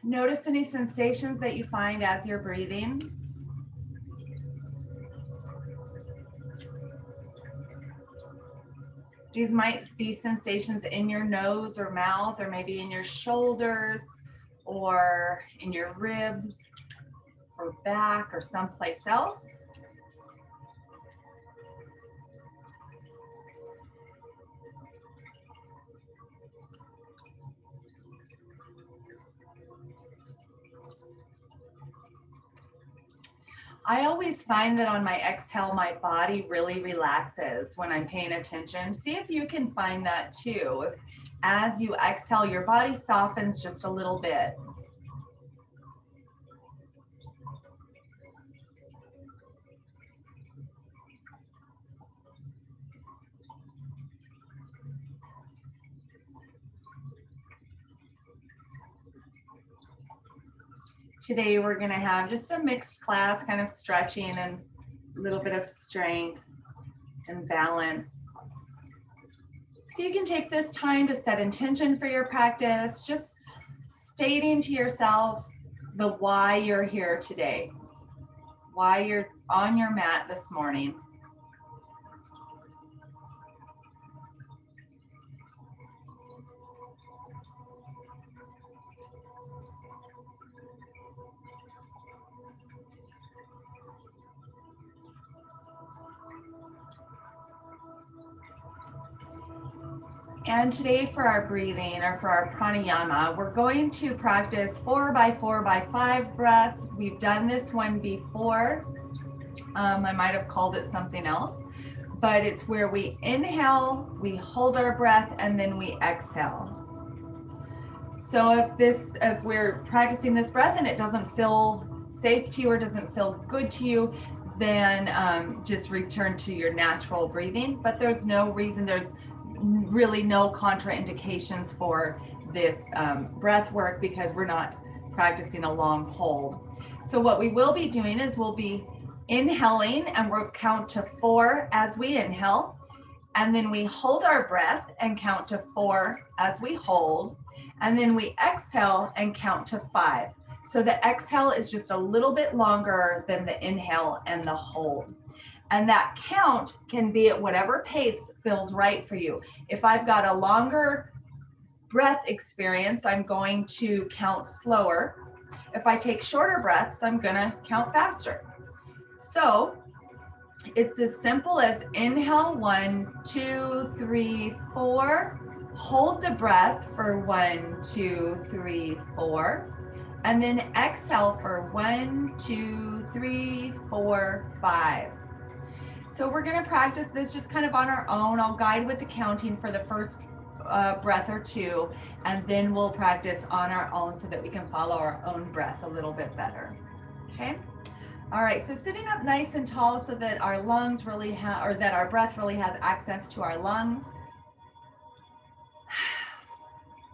Notice any sensations that you find as you're breathing. These might be sensations in your nose or mouth, or maybe in your shoulders, or in your ribs, or back, or someplace else. I always find that on my exhale, my body really relaxes when I'm paying attention. See if you can find that too. As you exhale, your body softens just a little bit. Today, we're going to have just a mixed class, kind of stretching and a little bit of strength and balance. So you can take this time to set intention for your practice, just stating to yourself the why you're here today, why you're on your mat this morning. And today for our breathing, or for our pranayama, we're going to practice 4 by 4 by 5 breath. We've done this one before. I might have called it something else, but it's where we inhale, we hold our breath, and then we exhale. So if we're practicing this breath and it doesn't feel safe to you or doesn't feel good to you, then just return to your natural breathing. But there's no reason, there's really no contraindications for this breath work, because we're not practicing a long hold. So what we will be doing is we'll be inhaling, and we'll count to 4 as we inhale, and then we hold our breath and count to 4 as we hold, and then we exhale and count to 5. So the exhale is just a little bit longer than the inhale and the hold. And that count can be at whatever pace feels right for you. If I've got a longer breath experience, I'm going to count slower. If I take shorter breaths, I'm gonna count faster. So it's as simple as inhale 1, 2, 3, 4. Hold the breath for 1, 2, 3, 4. And then exhale for 1, 2, 3, 4, 5. So we're going to practice this just kind of on our own. I'll guide with the counting for the first breath or two, and then we'll practice on our own so that we can follow our own breath a little bit better. Okay? All right, so sitting up nice and tall so that our lungs really have, or that our breath really has access to our lungs.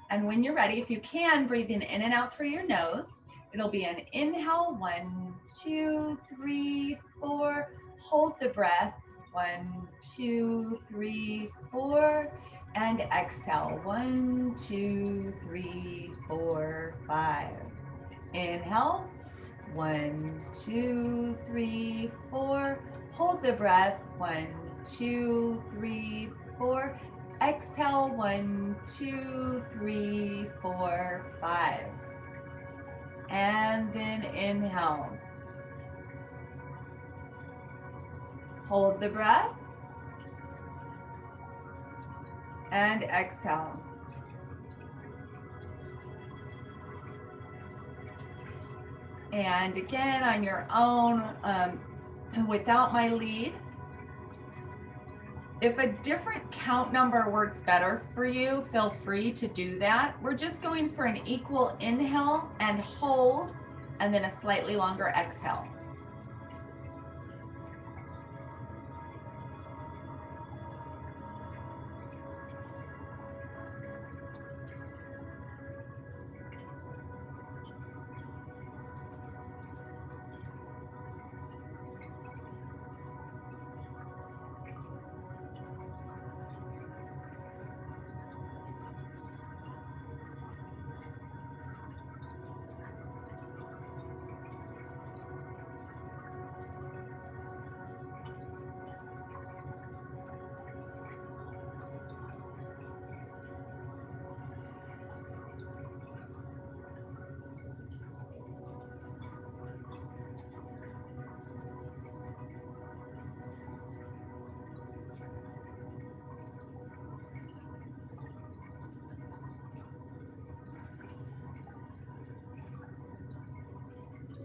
And when you're ready, if you can, breathing in and out through your nose. It'll be an inhale, 1, 2, 3, 4. Hold the breath, 1, 2, 3, 4. And exhale, 1, 2, 3, 4, 5. Inhale, 1, 2, 3, 4. Hold the breath, 1, 2, 3, 4. Exhale, 1, 2, 3, 4, 5. And then inhale. Hold the breath. And exhale. And again, on your own, without my lead. If a different count number works better for you, feel free to do that. We're just going for an equal inhale and hold, and then a slightly longer exhale.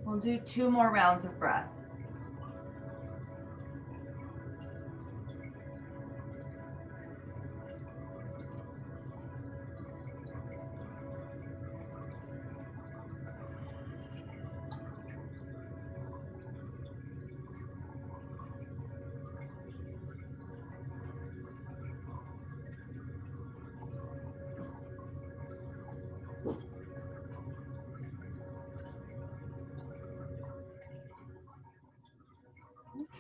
We'll do 2 more rounds of breath.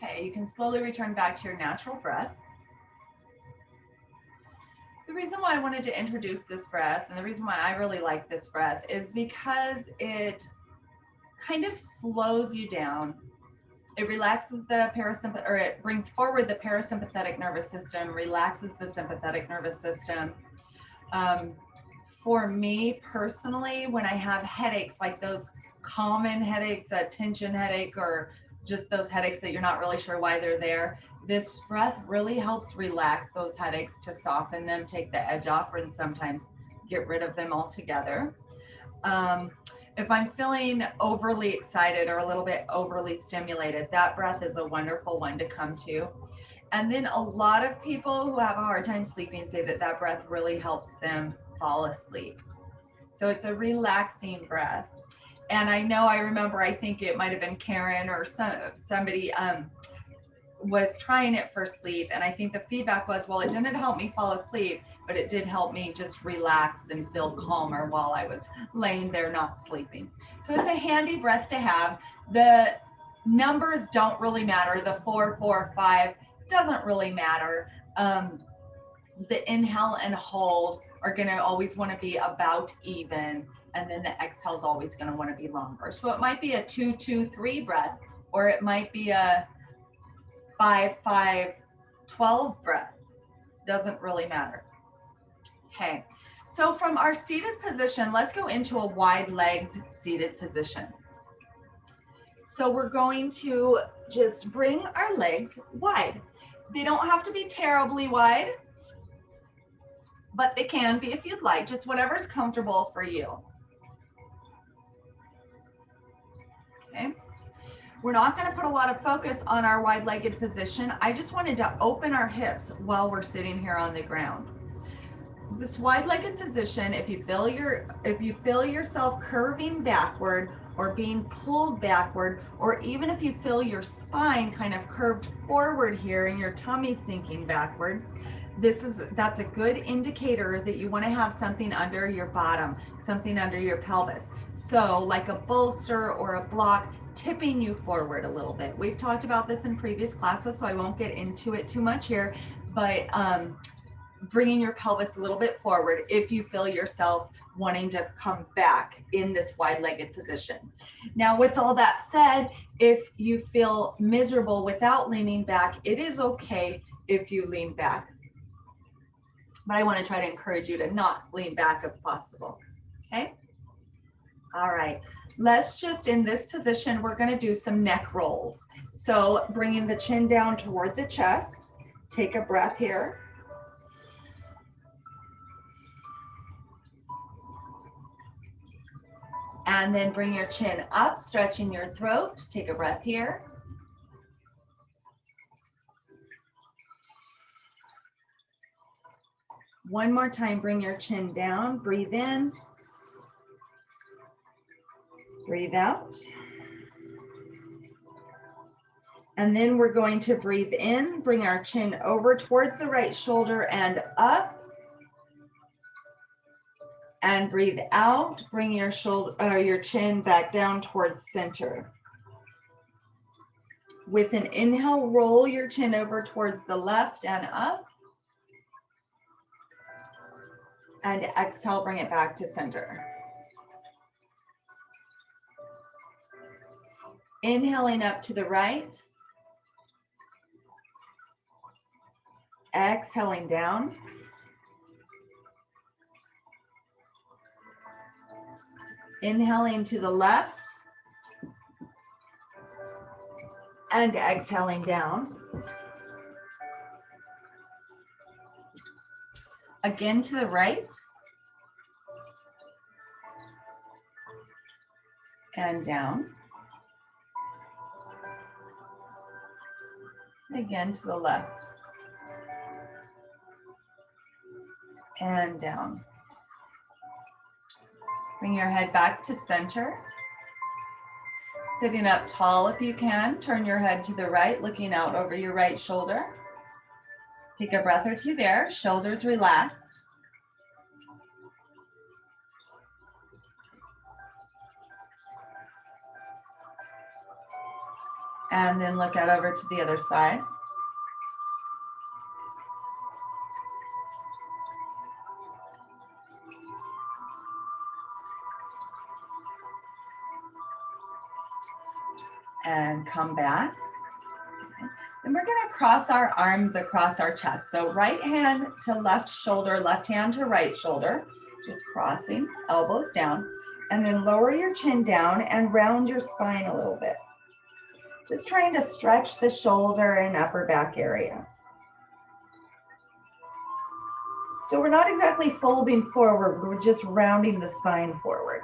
Okay, you can slowly return back to your natural breath. The reason why I wanted to introduce this breath and the reason why I really like this breath is because it kind of slows you down. It relaxes the parasympathetic, or it brings forward the parasympathetic nervous system, relaxes the sympathetic nervous system. For me personally, when I have headaches, like those common headaches, a tension headache, or just those headaches that you're not really sure why they're there, this breath really helps relax those headaches, to soften them, take the edge off, and sometimes get rid of them altogether. If I'm feeling overly excited or a little bit overly stimulated, that breath is a wonderful one to come to. And then a lot of people who have a hard time sleeping say that that breath really helps them fall asleep. So it's a relaxing breath. And I know, I remember, I think it might have been Karen or somebody was trying it for sleep. And I think the feedback was, well, it didn't help me fall asleep, but it did help me just relax and feel calmer while I was laying there not sleeping. So it's a handy breath to have. The numbers don't really matter. The 4, 4, 5 doesn't really matter. The inhale and hold are going to always want to be about even, and then the exhale is always going to want to be longer. So it might be a 2, 2, 3 breath, or it might be a 5, 5, 12 breath. Doesn't really matter. Okay, so from our seated position, let's go into a wide-legged seated position. So we're going to just bring our legs wide. They don't have to be terribly wide, but they can be if you'd like, just whatever's comfortable for you. Okay. We're not going to put a lot of focus on our wide-legged position. I just wanted to open our hips while we're sitting here on the ground. This wide-legged position, if you feel yourself curving backward or being pulled backward, or even if you feel your spine kind of curved forward here and your tummy sinking backward, that's a good indicator that you want to have something under your bottom, something under your pelvis. So like a bolster or a block tipping you forward a little bit. We've talked about this in previous classes, so I won't get into it too much here, but bringing your pelvis a little bit forward if you feel yourself wanting to come back in this wide-legged position. Now, with all that said, if you feel miserable without leaning back, it is okay if you lean back. But I want to try to encourage you to not lean back if possible. Okay? All right. Let's just, in this position, we're going to do some neck rolls. So bringing the chin down toward the chest, take a breath here. And then bring your chin up, stretching your throat. Take a breath here. One more time, bring your chin down, breathe in. Breathe out. And then we're going to breathe in, bring our chin over towards the right shoulder and up. And breathe out, bring your your chin back down towards center. With an inhale, roll your chin over towards the left and up. And exhale, bring it back to center. Inhaling up to the right. Exhaling down. Inhaling to the left. And exhaling down. Again to the right. And down. Again to the left. And down. Bring your head back to center. Sitting up tall if you can. Turn your head to the right, looking out over your right shoulder. Take a breath or two there. Shoulders relaxed. And then look out over to the other side. And come back. And we're going to cross our arms across our chest. So right hand to left shoulder, left hand to right shoulder. Just crossing, elbows down. And then lower your chin down and round your spine a little bit. Just trying to stretch the shoulder and upper back area. So we're not exactly folding forward, we're just rounding the spine forward.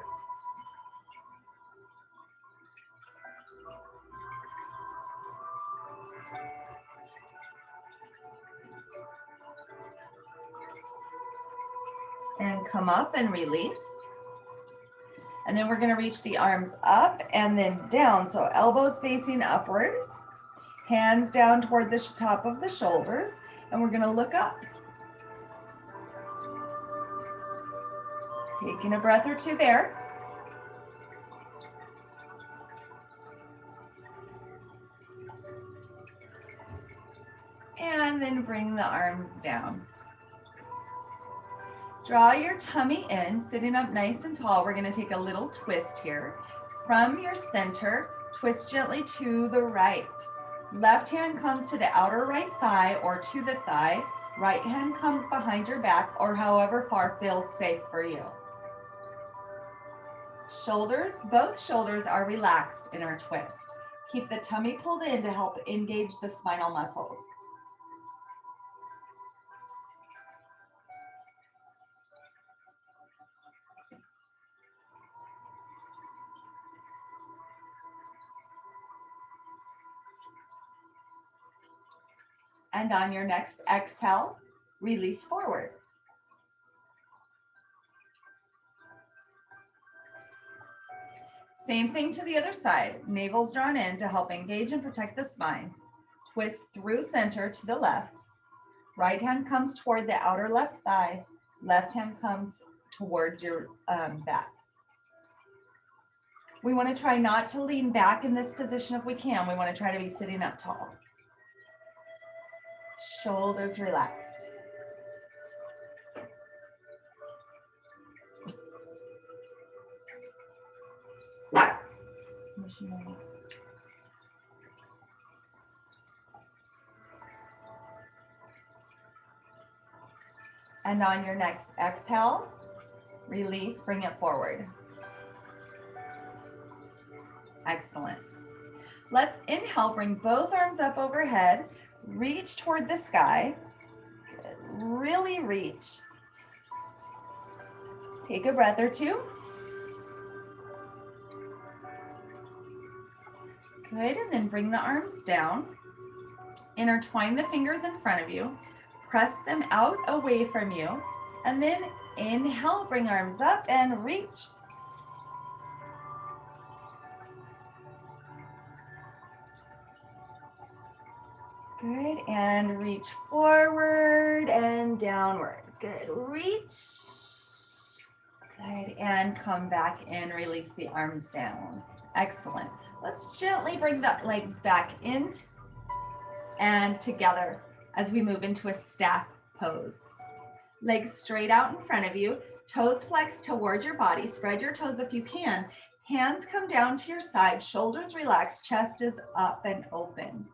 And come up and release. And then we're going to reach the arms up and then down. So elbows facing upward, hands down toward the top of the shoulders. And we're going to look up. Taking a breath or two there. And then bring the arms down. Draw your tummy in, sitting up nice and tall. We're going to take a little twist here. From your center, twist gently to the right. Left hand comes to the outer right thigh or to the thigh. Right hand comes behind your back or however far feels safe for you. Shoulders, both shoulders are relaxed in our twist. Keep the tummy pulled in to help engage the spinal muscles. And on your next exhale, release forward. Same thing to the other side. Navel's drawn in to help engage and protect the spine. Twist through center to the left. Right hand comes toward the outer left thigh. Left hand comes toward your back. We want to try not to lean back in this position if we can. We want to try to be sitting up tall. Shoulders relaxed. And on your next exhale, release, bring it forward. Excellent. Let's inhale, bring both arms up overhead, reach toward the sky. Good. Really reach. Take a breath or two. Good, and then bring the arms down. Intertwine the fingers in front of you. Press them out away from you. And then inhale, bring arms up and reach. Good, and reach forward and downward. Good, reach. Good, and come back in, release the arms down. Excellent. Let's gently bring the legs back in and together as we move into a staff pose. Legs straight out in front of you, toes flex towards your body, spread your toes if you can. Hands come down to your side, shoulders relaxed, chest is up and open.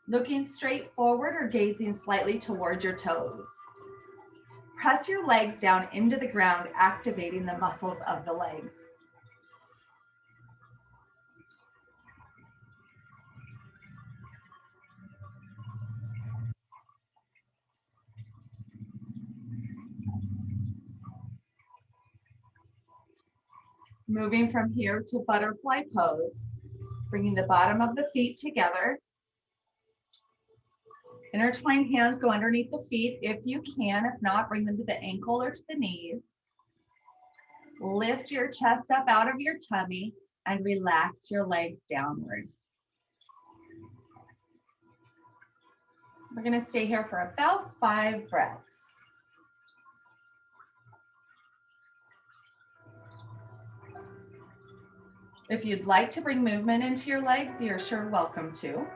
Looking straight forward or gazing slightly toward your toes. Press your legs down into the ground, activating the muscles of the legs. Moving from here to butterfly pose, bringing the bottom of the feet together. Intertwined hands go underneath the feet if you can. If not, bring them to the ankle or to the knees. Lift your chest up out of your tummy and relax your legs downward. We're going to stay here for about 5 breaths. If you'd like to bring movement into your legs, you're sure welcome to.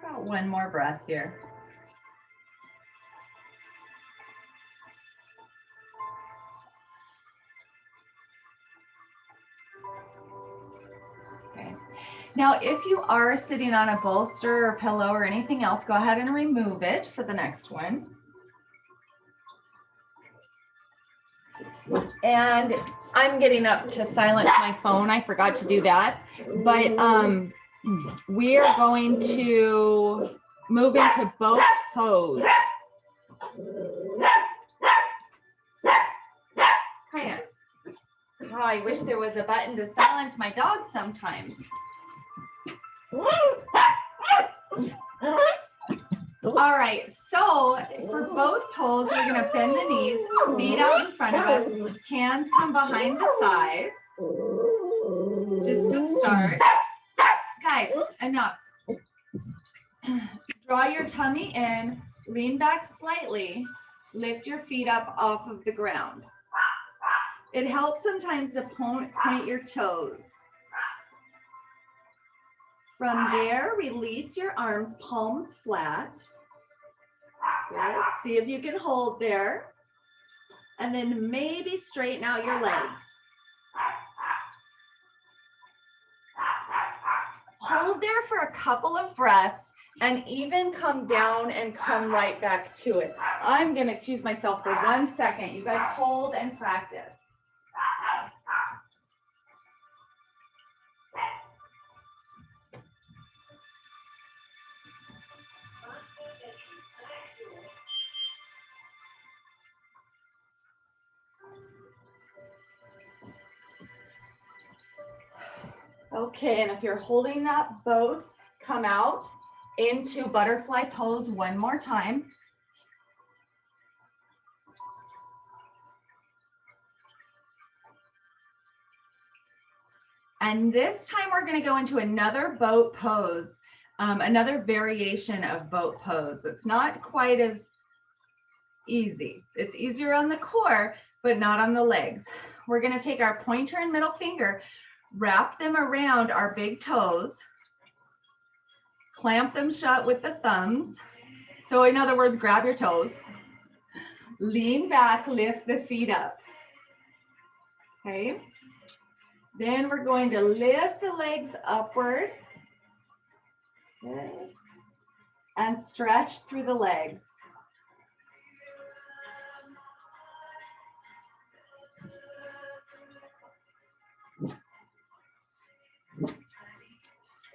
About 1 more breath here. Okay. Now, if you are sitting on a bolster or pillow or anything else, go ahead and remove it for the next one. And I'm getting up to silence my phone. I forgot to do that. But we are going to move into boat pose. Oh, I wish there was a button to silence my dog sometimes. All right, so for boat pose, we're going to bend the knees, feet out in front of us, hands come behind the thighs. Just to start. Guys, enough. Draw your tummy in, lean back slightly, lift your feet up off of the ground. It helps sometimes to point your toes. From there, release your arms, palms flat. Good. See if you can hold there. And then maybe straighten out your legs. Hold there for a couple of breaths and even come down and come right back to it. I'm going to excuse myself for 1 second. You guys hold and practice. Okay, and if you're holding that boat, come out into butterfly pose 1 more time. And this time we're going to go into another boat pose, another variation of boat pose. It's not quite as easy. It's easier on the core, but not on the legs. We're going to take our pointer and middle finger, wrap them around our big toes, clamp them shut with the thumbs. So in other words, grab your toes, lean back, lift the feet up. Okay. Then we're going to lift the legs upward. Good. And stretch through the legs.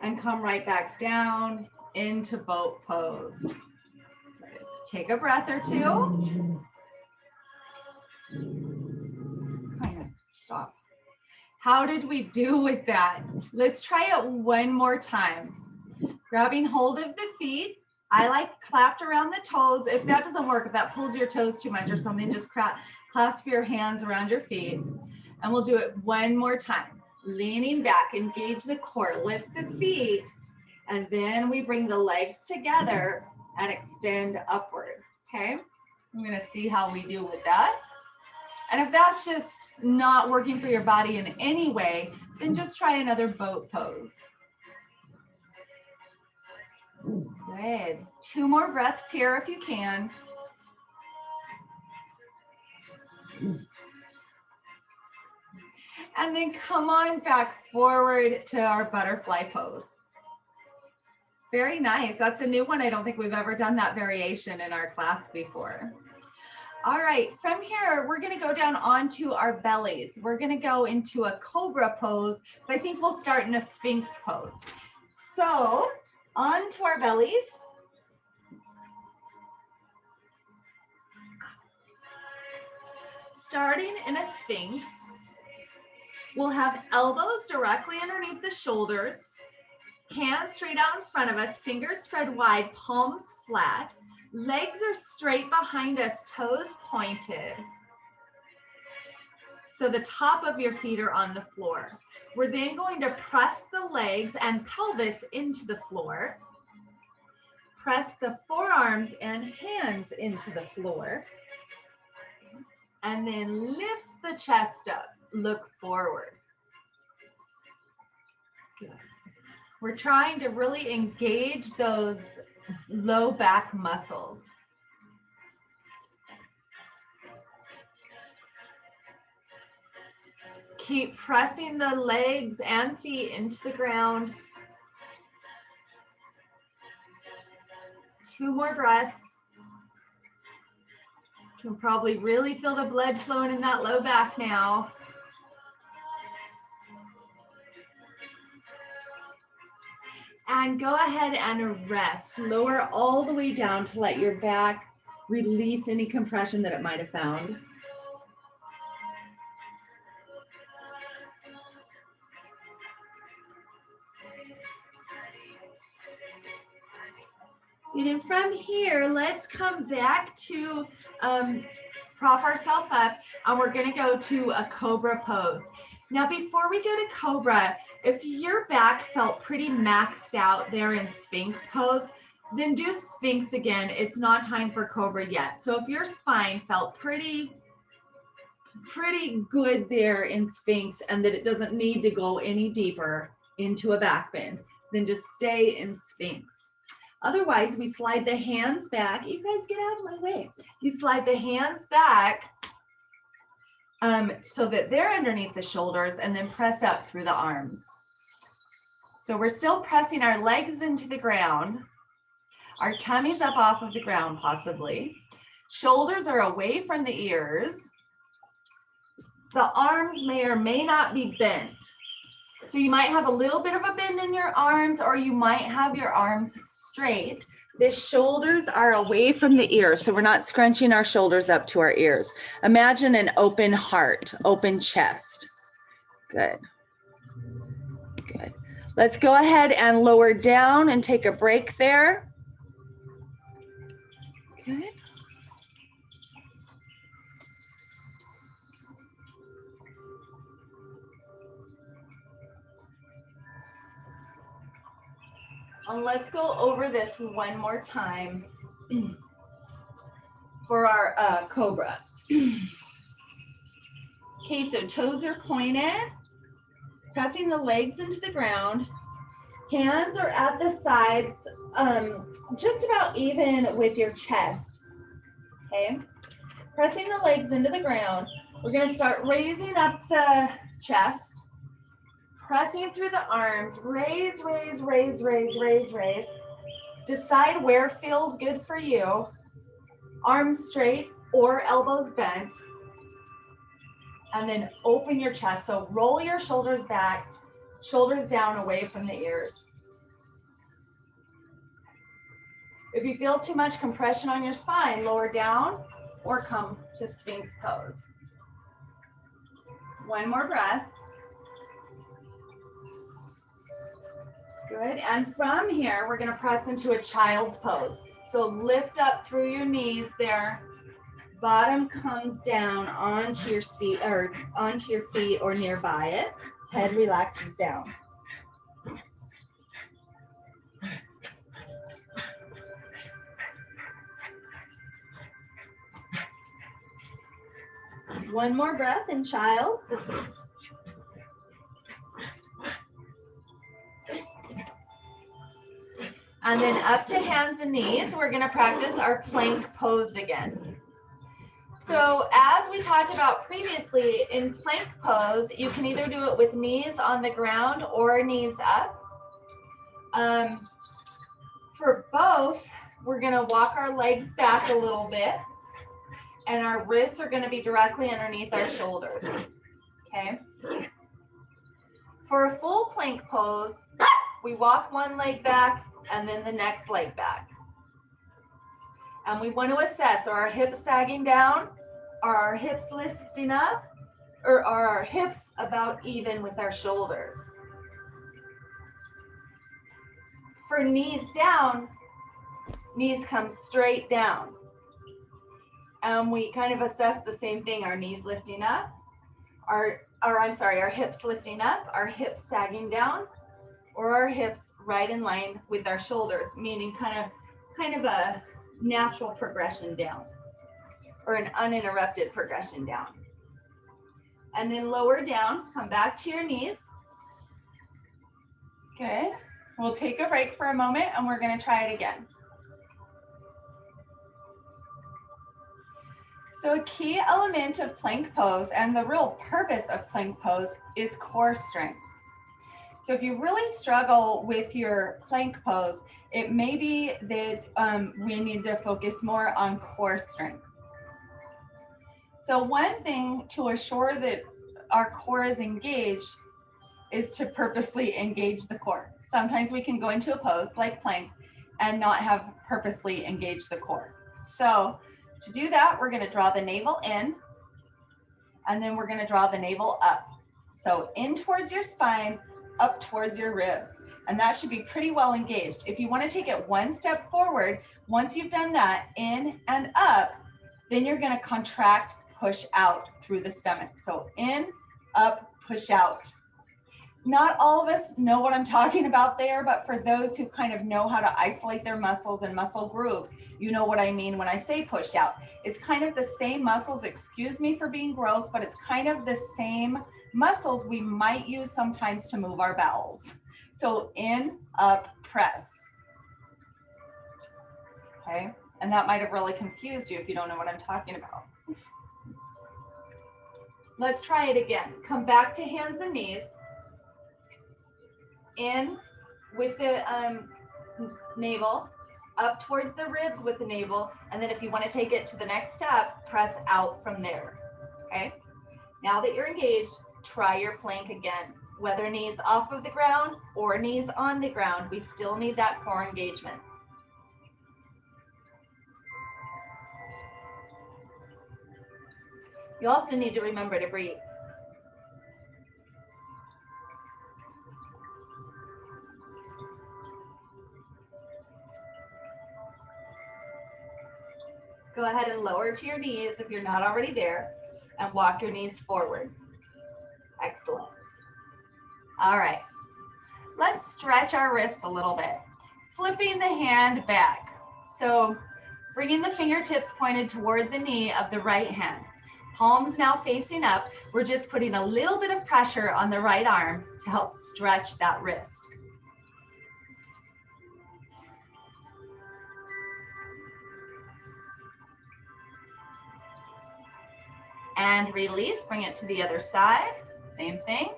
And come right back down into boat pose. Take a breath or two. Stop. How did we do with that? Let's try it 1 more time. Grabbing hold of the feet. I like clapped around the toes. If that doesn't work, if that pulls your toes too much or something, just clasp your hands around your feet. And we'll do it 1 more time. Leaning back, engage the core, lift the feet, and then we bring the legs together and extend upward, okay? I'm gonna see how we do with that. And if that's just not working for your body in any way, then just try another boat pose. Good. 2 more breaths here if you can. And then come on back forward to our butterfly pose. Very nice. That's a new one. I don't think we've ever done that variation in our class before. All right, from here, we're gonna go down onto our bellies. We're gonna go into a cobra pose, but I think we'll start in a sphinx pose. So onto our bellies. Starting in a sphinx, we'll have elbows directly underneath the shoulders, hands straight out in front of us, fingers spread wide, palms flat. Legs are straight behind us, toes pointed. So the top of your feet are on the floor. We're then going to press the legs and pelvis into the floor. Press the forearms and hands into the floor. And then lift the chest up, look forward. Good. We're trying to really engage those low back muscles. Keep pressing the legs and feet into the ground. 2 more breaths. You can probably really feel the blood flowing in that low back now. And go ahead and rest. Lower all the way down to let your back release any compression that it might have found. And then from here, let's come back to prop ourselves up, and we're gonna go to a cobra pose. Now, before we go to cobra, if your back felt pretty maxed out there in sphinx pose, then do sphinx again. It's not time for cobra yet. So if your spine felt pretty good there in sphinx and that it doesn't need to go any deeper into a back bend, then just stay in sphinx. Otherwise, we slide the hands back. You guys get out of my way. You slide the hands back so that they're underneath the shoulders, and then press up through the arms. So we're still pressing our legs into the ground. Our tummy's up off of the ground, possibly. Shoulders are away from the ears. The arms may or may not be bent. So you might have a little bit of a bend in your arms, or you might have your arms straight. The shoulders are away from the ears, so we're not scrunching our shoulders up to our ears. Imagine an open heart, open chest. Good. Good. Let's go ahead and lower down and take a break there. Good. And let's go over this one more time for our cobra. Okay, so toes are pointed, pressing the legs into the ground. Hands are at the sides, just about even with your chest, okay? Pressing the legs into the ground. We're gonna start raising up the chest. Pressing through the arms, raise, raise, raise, raise, raise, raise. Decide where feels good for you. Arms straight or elbows bent. And then open your chest. So roll your shoulders back, shoulders down away from the ears. If you feel too much compression on your spine, lower down or come to Sphinx pose. One more breath. Good, and from here, we're gonna press into a child's pose. So lift up through your knees there. Bottom comes down onto your seat or onto your feet or nearby it. Head relaxes down. One more breath in child's. And then up to hands and knees, we're gonna practice our plank pose again. So as we talked about previously, in plank pose, you can either do it with knees on the ground or knees up. For both, we're gonna walk our legs back a little bit. and our wrists are going to be directly underneath our shoulders. Okay. For a full plank pose, we walk one leg back and then the next leg back. And we want to assess, are our hips sagging down? Are our hips lifting up? Or are our hips about even with our shoulders? For knees down, knees come straight down. And we kind of assess the same thing, our knees lifting up, our hips lifting up, our hips sagging down, or our hips right in line with our shoulders, meaning kind of a natural progression down, or an uninterrupted progression down. And then lower down, come back to your knees. Good. We'll take a break for a moment and we're going to try it again. So a key element of plank pose and the real purpose of plank pose is core strength. So if you really struggle with your plank pose, it may be that we need to focus more on core strength. So one thing to assure that our core is engaged is to purposely engage the core. Sometimes we can go into a pose like plank and not have purposely engaged the core. So to do that, we're going to draw the navel in, and then we're going to draw the navel up. So in towards your spine, up towards your ribs. And that should be pretty well engaged. If you want to take it one step forward, once you've done that, in and up, then you're going to contract, push out through the stomach. So in, up, push out. Not all of us know what I'm talking about there, but for those who kind of know how to isolate their muscles and muscle groups, you know what I mean when I say push out. It's kind of the same muscles, excuse me for being gross, but it's kind of the same muscles we might use sometimes to move our bowels. So in, up, press. Okay, and that might have really confused you if you don't know what I'm talking about. Let's try it again. Come back to hands and knees. In with the navel, up towards the ribs with the navel, and then if you want to take it to the next step, press out from there. Okay, now that you're engaged, try your plank again. Whether knees off of the ground or knees on the ground, we still need that core engagement. You also need to remember to breathe. Go ahead and lower to your knees if you're not already there, and walk your knees forward. Excellent. All right, let's stretch our wrists a little bit. Flipping the hand back. So bringing the fingertips pointed toward the knee of the right hand. Palms now facing up. We're just putting a little bit of pressure on the right arm to help stretch that wrist. And release, bring it to the other side. Same thing.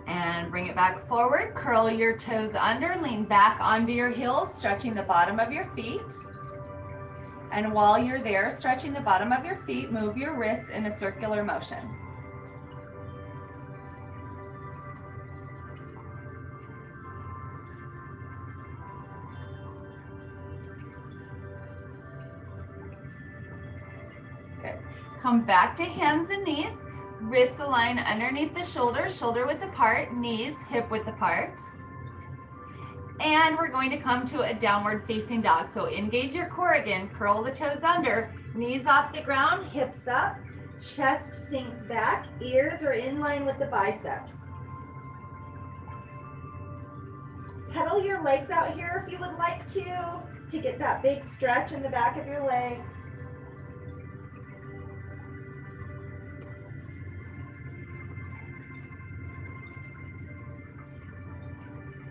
And bring it back forward. Curl your toes under, lean back onto your heels, stretching the bottom of your feet. And while you're there, stretching the bottom of your feet, move your wrists in a circular motion. Come back to hands and knees, wrists align underneath the shoulders, shoulder width apart, knees hip width apart. And we're going to come to a downward facing dog. So engage your core again, curl the toes under, knees off the ground, hips up, chest sinks back, ears are in line with the biceps. Pedal your legs out here if you would like to get that big stretch in the back of your legs.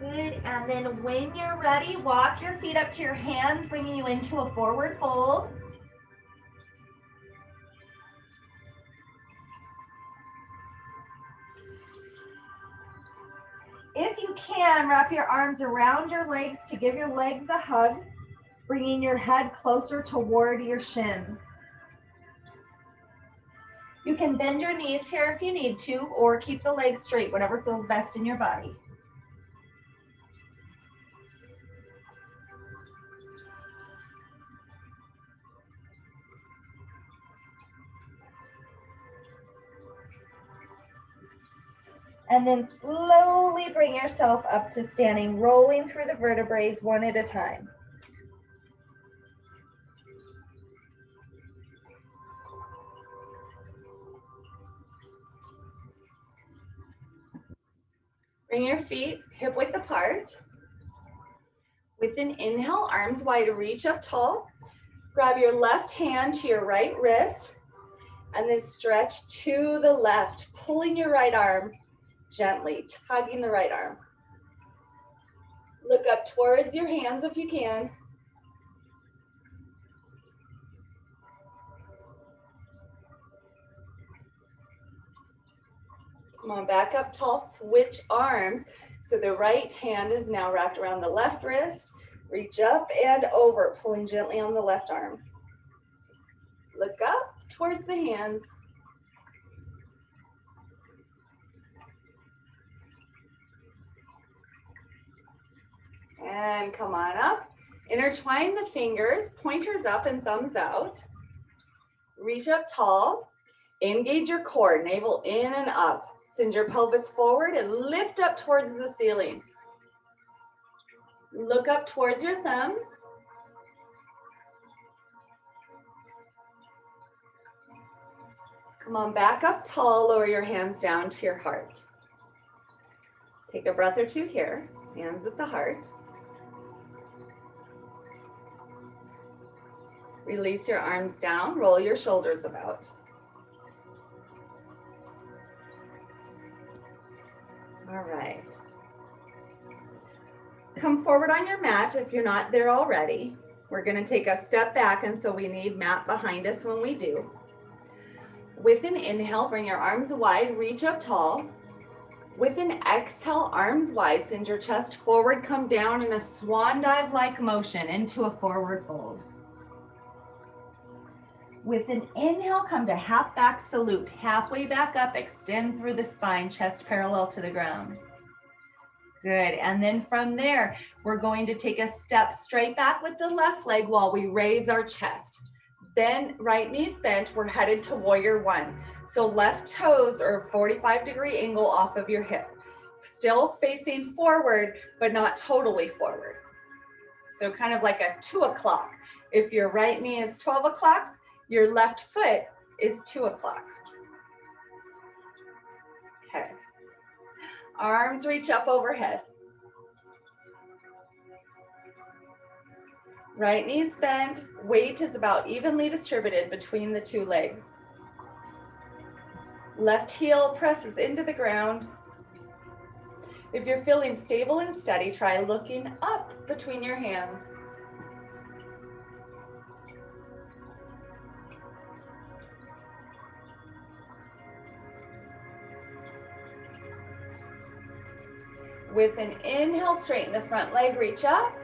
Good, and then when you're ready, walk your feet up to your hands, bringing you into a forward fold. can, wrap your arms around your legs to give your legs a hug, bringing your head closer toward your shins. You can bend your knees here if you need to, or keep the legs straight, whatever feels best in your body. And then slowly bring yourself up to standing, rolling through the vertebrae one at a time. Bring your feet hip width apart. With an inhale, arms wide, reach up tall. Grab your left hand to your right wrist, and then stretch to the left, pulling your right arm gently, tugging the right arm. Look up towards your hands if you can. Come on, back up tall, switch arms. So the right hand is now wrapped around the left wrist. Reach up and over, pulling gently on the left arm. Look up towards the hands. And come on up. Intertwine the fingers, pointers up and thumbs out. Reach up tall. Engage your core, navel in and up. Send your pelvis forward and lift up towards the ceiling. Look up towards your thumbs. Come on, back up tall, lower your hands down to your heart. Take a breath or two here, hands at the heart. Release your arms down, roll your shoulders about. All right. Come forward on your mat if you're not there already. We're going to take a step back, and so we need mat behind us when we do. With an inhale, bring your arms wide, reach up tall. With an exhale, arms wide, send your chest forward, come down in a swan dive-like motion into a forward fold. With an inhale, come to half back salute, halfway back up, extend through the spine, chest parallel to the ground. Good, and then from there, we're going to take a step straight back with the left leg while we raise our chest. Bend, right knee's bent, we're headed to warrior one. So left toes are a 45-degree angle off of your hip. Still facing forward, but not totally forward. So kind of like a 2 o'clock. If your right knee is 12 o'clock, your left foot is 2 o'clock. Okay. Arms reach up overhead. Right knee's bent, weight is about evenly distributed between the two legs. Left heel presses into the ground. If you're feeling stable and steady, try looking up between your hands. With an inhale, straighten the front leg, reach up.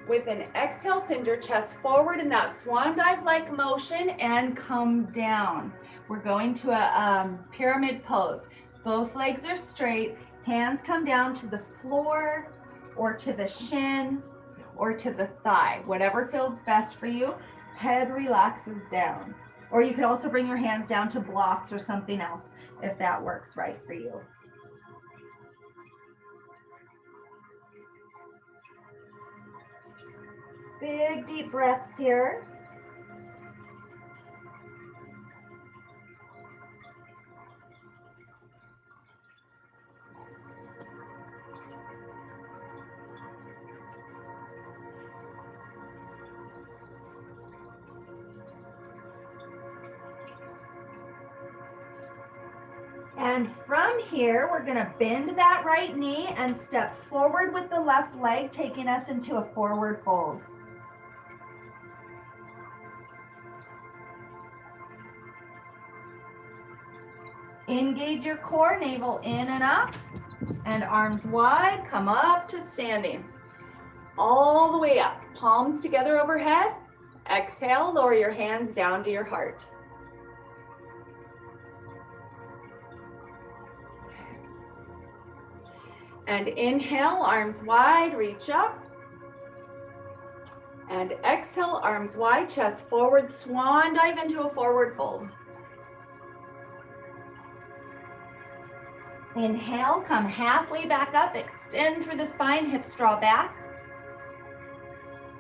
With an exhale, send your chest forward in that swan dive-like motion and come down. We're going to a pyramid pose. Both legs are straight, hands come down to the floor or to the shin or to the thigh. Whatever feels best for you, head relaxes down. Or you could also bring your hands down to blocks or something else if that works right for you. Big deep breaths here. And from here, we're going to bend that right knee and step forward with the left leg, taking us into a forward fold. Engage your core, navel in and up. And arms wide, come up to standing. All the way up, palms together overhead. Exhale, lower your hands down to your heart. And inhale, arms wide, reach up. And exhale, arms wide, chest forward, swan dive into a forward fold. Inhale, come halfway back up, extend through the spine, hips draw back.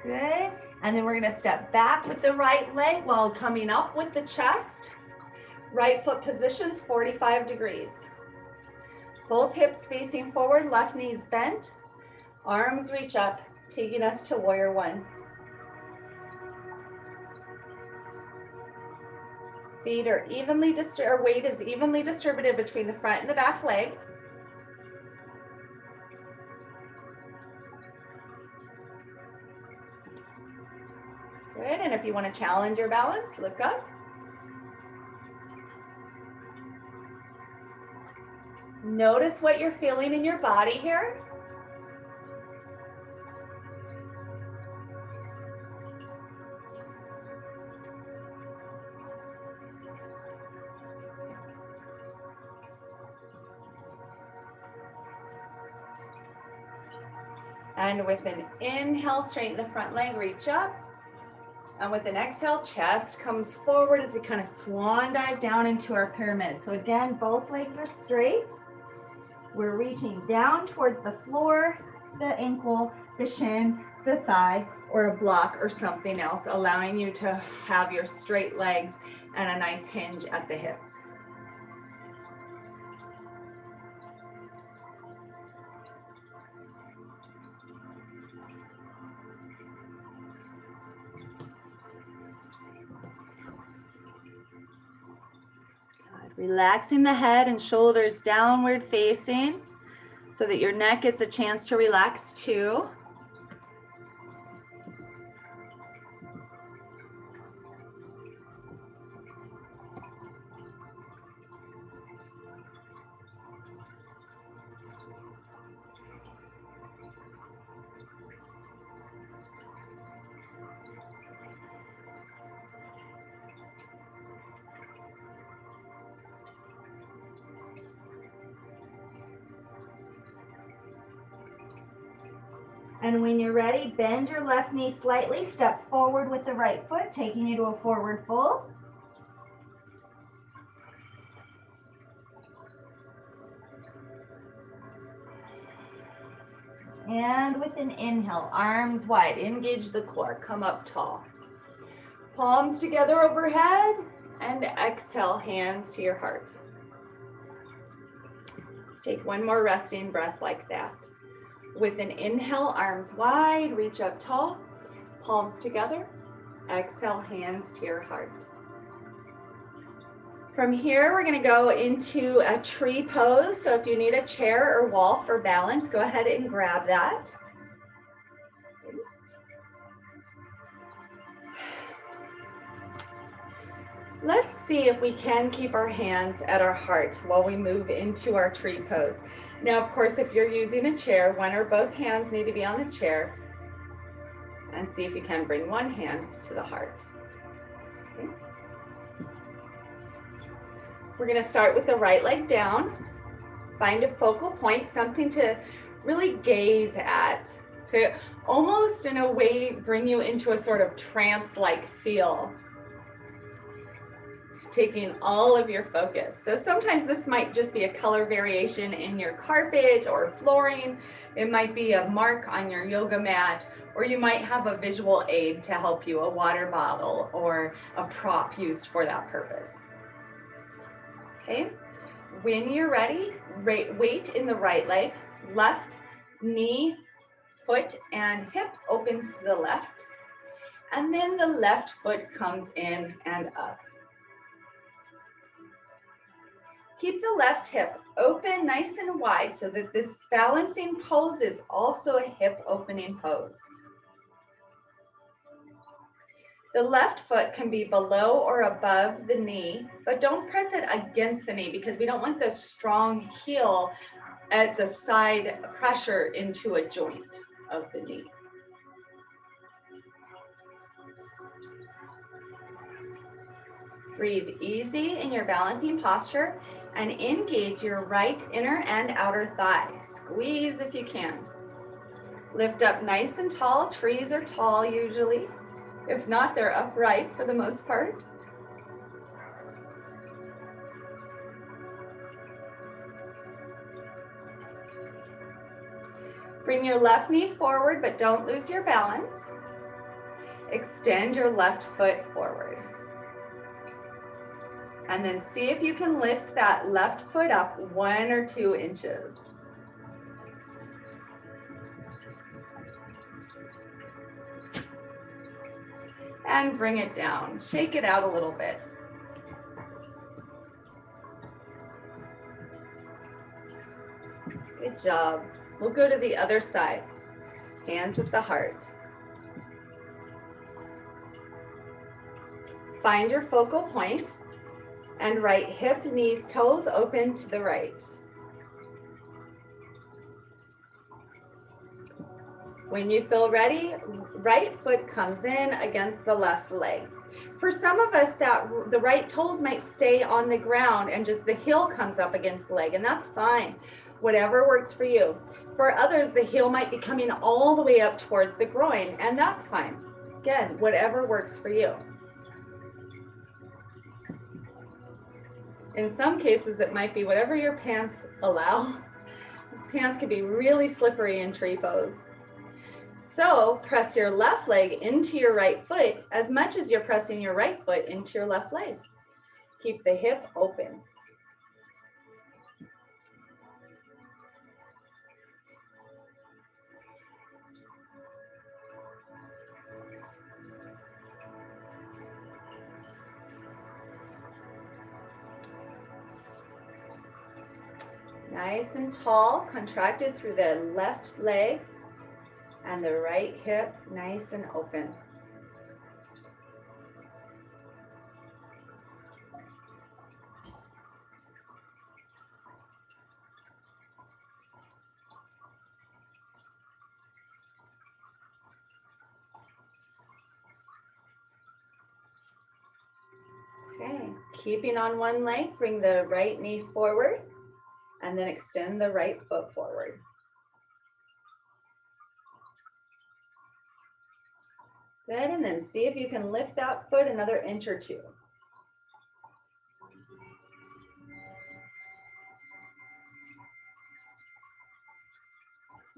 Good. And then we're gonna step back with the right leg while coming up with the chest. Right foot positions 45 degrees. Both hips facing forward, left knees bent. Arms reach up, taking us to warrior one. Feet are weight is evenly distributed between the front and the back leg. Good, and if you want to challenge your balance, look up. Notice what you're feeling in your body here. And with an inhale, straighten the front leg, reach up. And with an exhale, chest comes forward as we kind of swan dive down into our pyramid. So again, both legs are straight. We're reaching down towards the floor, the ankle, the shin, the thigh, or a block or something else, allowing you to have your straight legs and a nice hinge at the hips. Relaxing the head and shoulders downward facing so that your neck gets a chance to relax too. And when you're ready, bend your left knee slightly, step forward with the right foot, taking you to a forward fold. And with an inhale, arms wide, engage the core, come up tall. Palms together overhead, and exhale, hands to your heart. Let's take one more resting breath like that. With an inhale, arms wide, reach up tall, palms together. Exhale, hands to your heart. From here, we're going to go into a tree pose. So if you need a chair or wall for balance, go ahead and grab that. Let's see if we can keep our hands at our heart while we move into our tree pose. Now, of course, if you're using a chair, one or both hands need to be on the chair. And see if you can bring one hand to the heart. Okay. We're going to start with the right leg down. Find a focal point, something to really gaze at, to almost in a way bring you into a sort of trance-like feel. Taking all of your focus. So sometimes this might just be a color variation in your carpet or flooring. It might be a mark on your yoga mat, or you might have a visual aid to help you, a water bottle or a prop used for that purpose. Okay, when you're ready, weight in the right leg, left knee, foot, and hip opens to the left, and then the left foot comes in and up. Keep the left hip open nice and wide so that this balancing pose is also a hip opening pose. The left foot can be below or above the knee, but don't press it against the knee because we don't want the strong heel at the side pressure into a joint of the knee. Breathe easy in your balancing posture and engage your right inner and outer thigh. Squeeze if you can. Lift up nice and tall. Trees are tall usually. If not, they're upright for the most part. Bring your left knee forward, but don't lose your balance. Extend your left foot forward. And then see if you can lift that left foot up 1 or 2 inches. And bring it down. Shake it out a little bit. Good job. We'll go to the other side. Hands at the heart. Find your focal point and right hip, knees, toes open to the right. When you feel ready, right foot comes in against the left leg. For some of us, the right toes might stay on the ground and just the heel comes up against the leg, and that's fine. Whatever works for you. For others, the heel might be coming all the way up towards the groin, and that's fine. Again, whatever works for you. In some cases, it might be whatever your pants allow. Pants can be really slippery in tree pose. So press your left leg into your right foot as much as you're pressing your right foot into your left leg. Keep the hip open. Nice and tall, contracted through the left leg and the right hip, nice and open. Okay, keeping on one leg, bring the right knee forward and then extend the right foot forward. Good, and then see if you can lift that foot another inch or 2.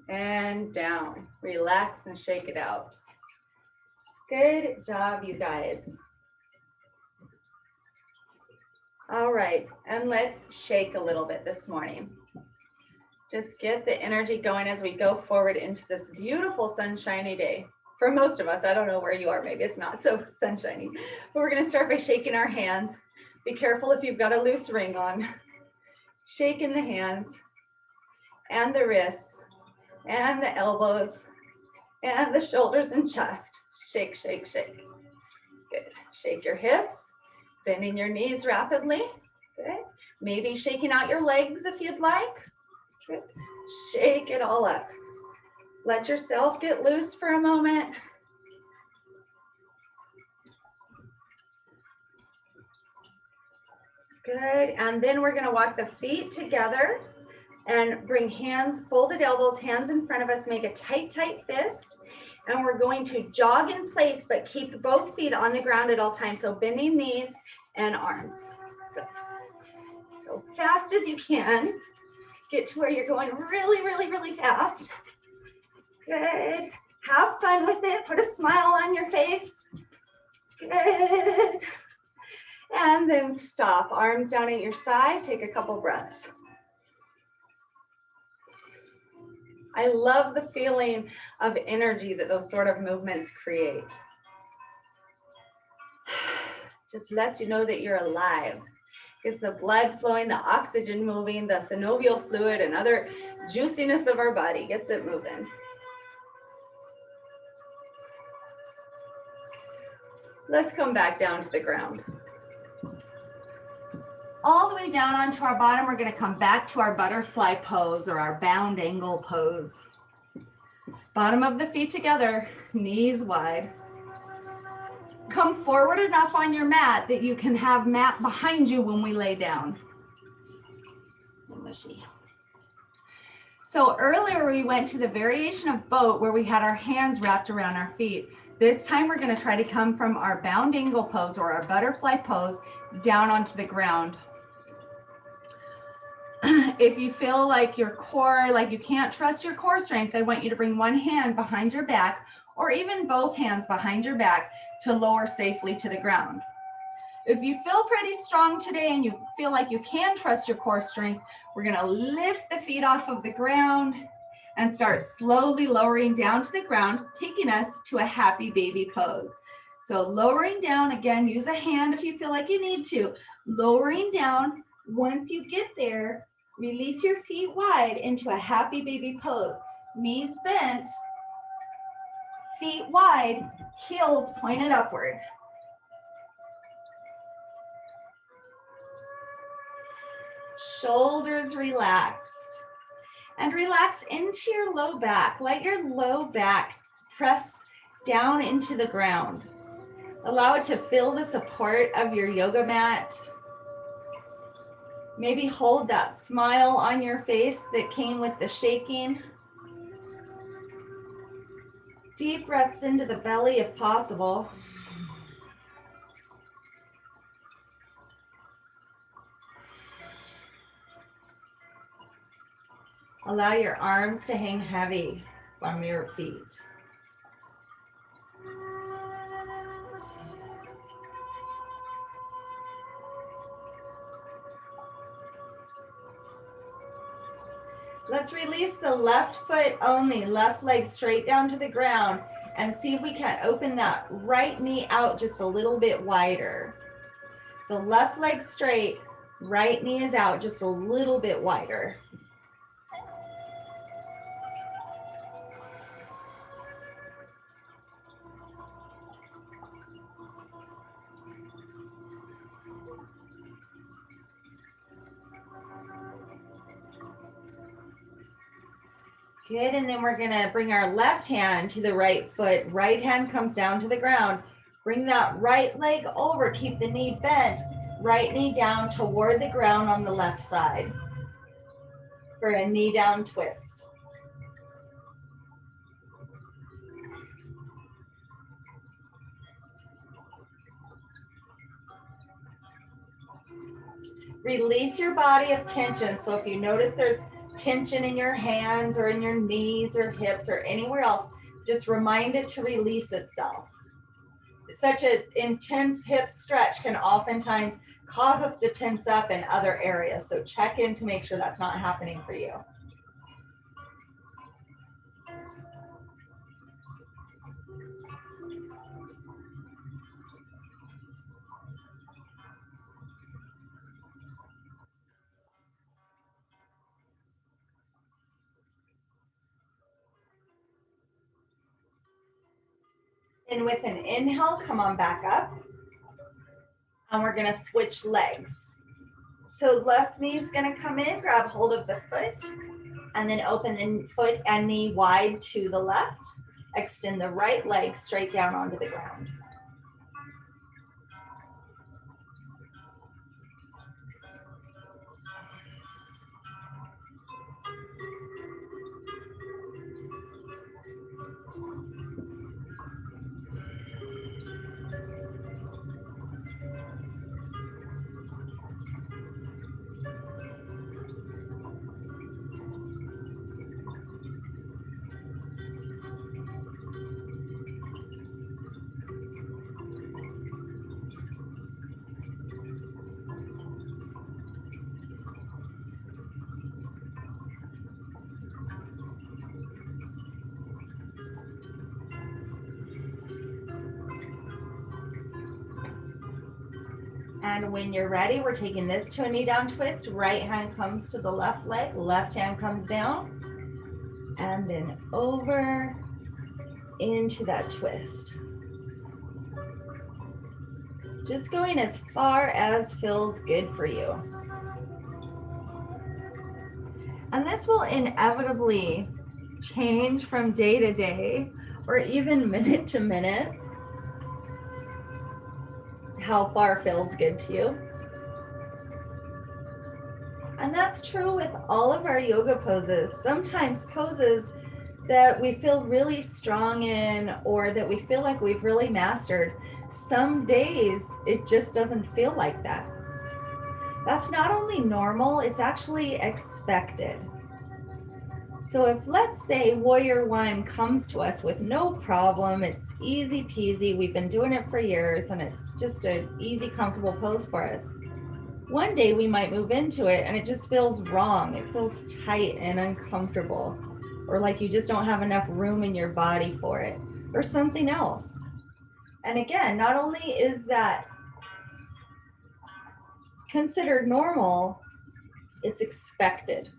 And down. Relax and shake it out. Good job, you guys. All right, and let's shake a little bit this morning. Just get the energy going as we go forward into this beautiful sunshiny day. For most of us, I don't know where you are, maybe it's not so sunshiny, but we're gonna start by shaking our hands. Be careful if you've got a loose ring on. Shaking the hands and the wrists and the elbows and the shoulders and chest. Shake, shake, shake. Good. Shake your hips, bending your knees rapidly. Good. Maybe shaking out your legs if you'd like. Good. Shake it all up. Let yourself get loose for a moment. Good, and then we're gonna walk the feet together and bring hands, folded elbows, hands in front of us, make a tight, tight fist. And we're going to jog in place, but keep both feet on the ground at all times. So bending knees and arms. Good. So fast as you can. Get to where you're going really, really, really fast. Good. Have fun with it. Put a smile on your face. Good. And then stop. Arms down at your side. Take a couple breaths. I love the feeling of energy that those sort of movements create. Just lets you know that you're alive. It's the blood flowing, the oxygen moving, the synovial fluid and other juiciness of our body gets it moving. Let's come back down to the ground. all the way down onto our bottom. We're going to come back to our butterfly pose or our bound angle pose. Bottom of the feet together, knees wide. Come forward enough on your mat that you can have mat behind you when we lay down. Mushy. So earlier we went to the variation of boat where we had our hands wrapped around our feet. This time we're going to try to come from our bound angle pose or our butterfly pose down onto the ground. If you feel like your core, like you can't trust your core strength, I want you to bring one hand behind your back or even both hands behind your back to lower safely to the ground. If you feel pretty strong today and you feel like you can trust your core strength, we're going to lift the feet off of the ground and start slowly lowering down to the ground, taking us to a happy baby pose. So lowering down, again, use a hand if you feel like you need to. Lowering down, once you get there, release your feet wide into a happy baby pose. Knees bent, feet wide, heels pointed upward. Shoulders relaxed. And relax into your low back. Let your low back press down into the ground. Allow it to feel the support of your yoga mat. Maybe hold that smile on your face that came with the shaking. Deep breaths into the belly if possible. Allow your arms to hang heavy from your feet. Let's release the left foot only, left leg straight down to the ground, and see if we can open that right knee out just a little bit wider. So left leg straight, right knee is out just a little bit wider. Good, and then we're gonna bring our left hand to the right foot. Right hand comes down to the ground. Bring that right leg over, keep the knee bent. Right knee down toward the ground on the left side for a knee down twist. Release your body of tension. So if you notice there's tension in your hands or in your knees or hips or anywhere else, just remind it to release itself. Such an intense hip stretch can oftentimes cause us to tense up in other areas. So check in to make sure that's not happening for you. And with an inhale, come on back up. And we're gonna switch legs. So left knee is gonna come in, grab hold of the foot, and then open the foot and knee wide to the left. Extend the right leg straight down onto the ground. And when you're ready, we're taking this to a knee down twist. Right hand comes to the left leg, left hand comes down, and then over into that twist. Just going as far as feels good for you. And this will inevitably change from day to day or even minute to minute, how far feels good to you. And that's true with all of our yoga poses. Sometimes poses that we feel really strong in or that we feel like we've really mastered, some days it just doesn't feel like that. That's not only normal, it's actually expected. So if, let's say, Warrior One comes to us with no problem, it's easy peasy, we've been doing it for years and it's just an easy, comfortable pose for us. One day we might move into it and it just feels wrong. It feels tight and uncomfortable, or like you just don't have enough room in your body for it, or something else. And again, not only is that considered normal, it's expected.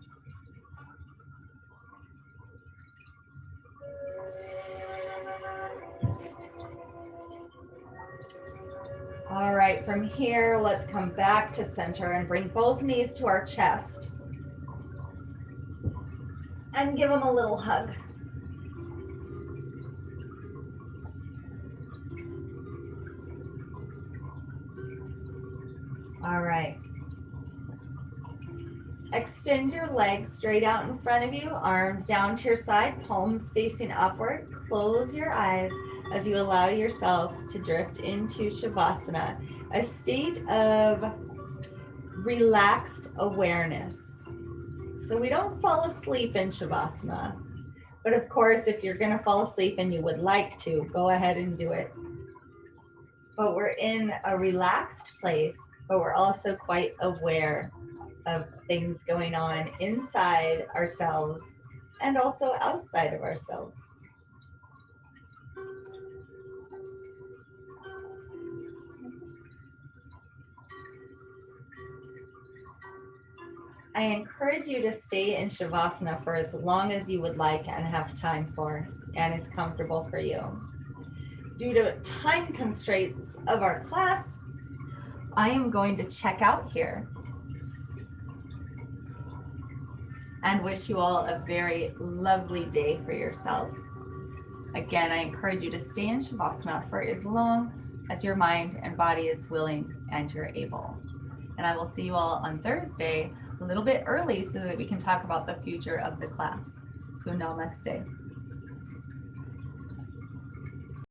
All right, from here, let's come back to center and bring both knees to our chest. And give them a little hug. All right. Extend your legs straight out in front of you, arms down to your side, palms facing upward. Close your eyes as you allow yourself to drift into Shavasana, a state of relaxed awareness. So we don't fall asleep in Shavasana, but of course, if you're going to fall asleep and you would like to, go ahead and do it. But we're in a relaxed place, but we're also quite aware of things going on inside ourselves and also outside of ourselves. I encourage you to stay in Shavasana for as long as you would like and have time for, and is comfortable for you. Due to time constraints of our class, I am going to check out here and wish you all a very lovely day for yourselves. Again, I encourage you to stay in Shavasana for as long as your mind and body is willing and you're able. And I will see you all on Thursday a little bit early so that we can talk about the future of the class. So namaste.